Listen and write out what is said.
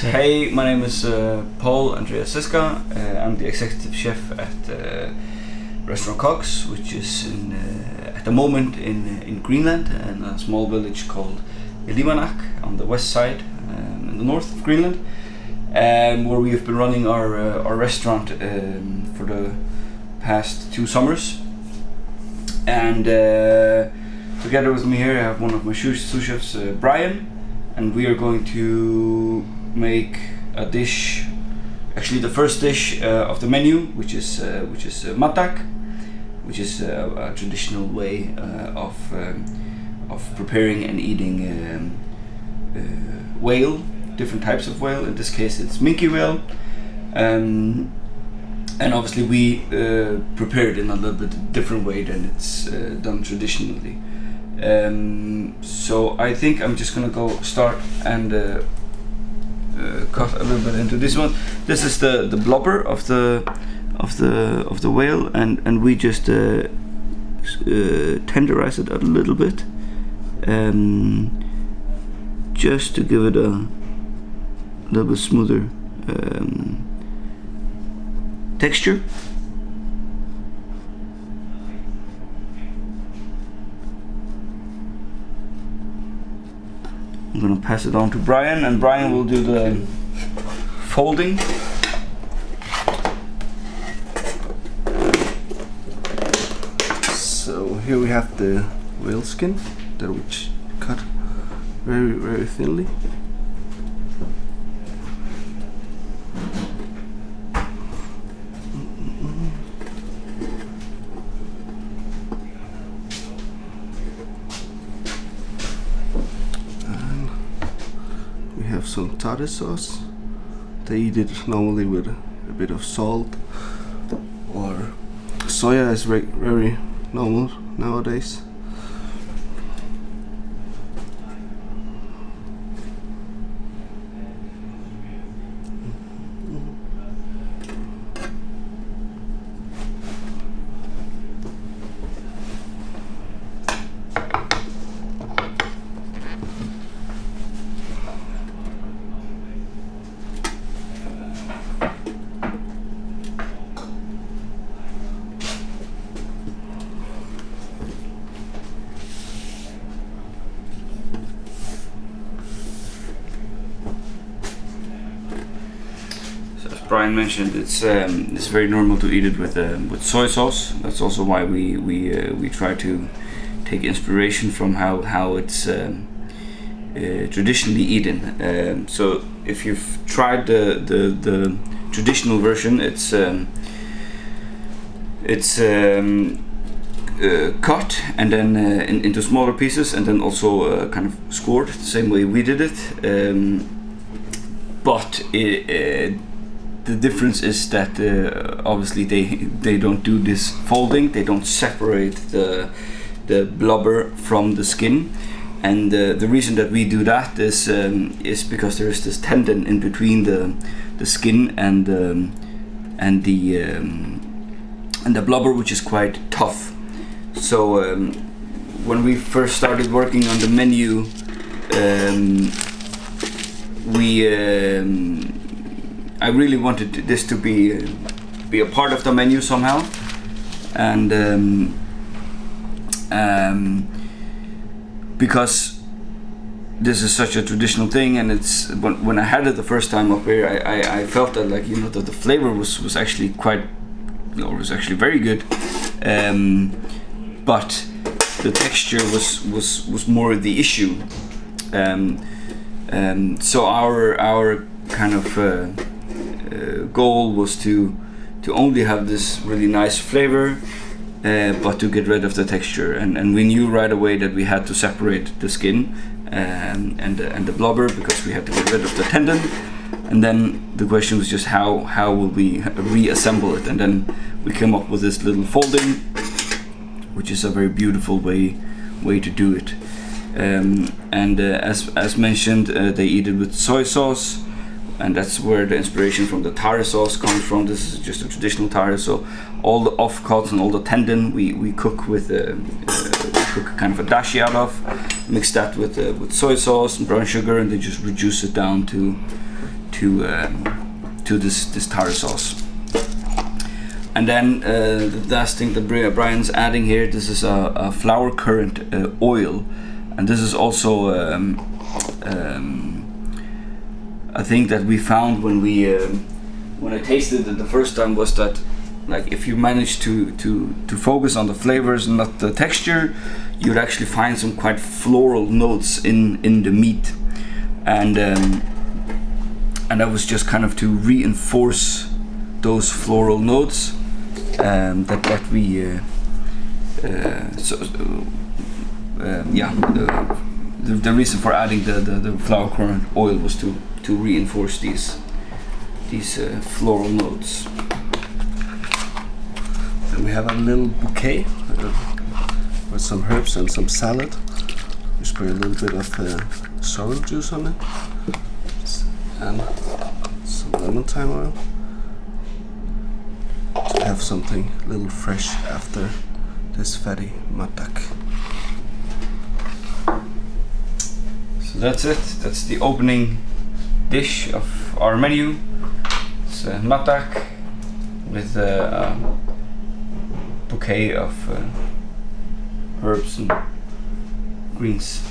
Hey, my name is Poul Andrias Ziska. I'm the executive chef at restaurant KOKS, which is at the moment in Greenland, in a small village called Iliminaq on the west side, in the north of Greenland, where we have been running our restaurant for the past 2 summers. And together with me here I have one of my sous chefs, Brian, and we are going to make a dish, actually the first dish of the menu, which is Matak, which is a traditional way of preparing and eating whale, different types of whale. In this case it's MINKE WHALE, and obviously we prepare it in a little bit different way than it's done traditionally. So I think I'm just gonna start and cut a little bit into this one. This is the blubber of the whale, and we just tenderize it a little bit, just to give it a little bit smoother texture. I'm gonna pass it on to Brian, and Brian will do the folding. So here we have the whale skin that we cut very, very thinly. Some tartar sauce. They eat it normally with a bit of salt, or soya is very normal nowadays. Brian mentioned it's very normal to eat it with soy sauce. That's also why we try to take inspiration from how it's traditionally eaten. So if you've tried the traditional version, it's cut and then into smaller pieces, and then also kind of scored the same way we did it. But the difference is that obviously they don't do this folding. They don't separate the blubber from the skin, and the reason that we do that is because there is this tendon in between the skin and the blubber, which is quite tough. So when we first started working on the menu, I really wanted this to be a part of the menu somehow, and because this is such a traditional thing, and it's when I had it the first time up here, I felt that, like, that the flavor was actually quite, was actually very good, but the texture was more the issue. So our kind of goal was to only have this really nice flavor, but to get rid of the texture, and we knew right away that we had to separate the skin and the blubber, because we had to get rid of the tendon. And then the question was just how will we reassemble it, and then we came up with this little folding, which is a very beautiful way to do it. As mentioned, they eat it with soy sauce, and that's where the inspiration from the tartar sauce comes from. This is just a traditional tartar, so all the offcuts and all the tendon we cook with cook kind of a dashi out of, mix that with soy sauce and brown sugar, and then just reduce it down to to this tartar sauce. And then the last thing that Brian's adding here, this is a flower currant oil, and this is also a thing that we found when I tasted it the first time, was that like if you manage to focus on the flavors and not the texture, you'd actually find some quite floral notes in the meat, and that was just kind of to reinforce those floral notes that we the reason for adding the flower currant oil was to reinforce these floral notes. Then we have a little bouquet with some herbs and some salad. We spray a little bit of sorrel juice on it and some lemon thyme oil to have something a little fresh after this fatty matak. So that's it. That's the opening dish of our menu. It's matak with a bouquet of herbs and greens.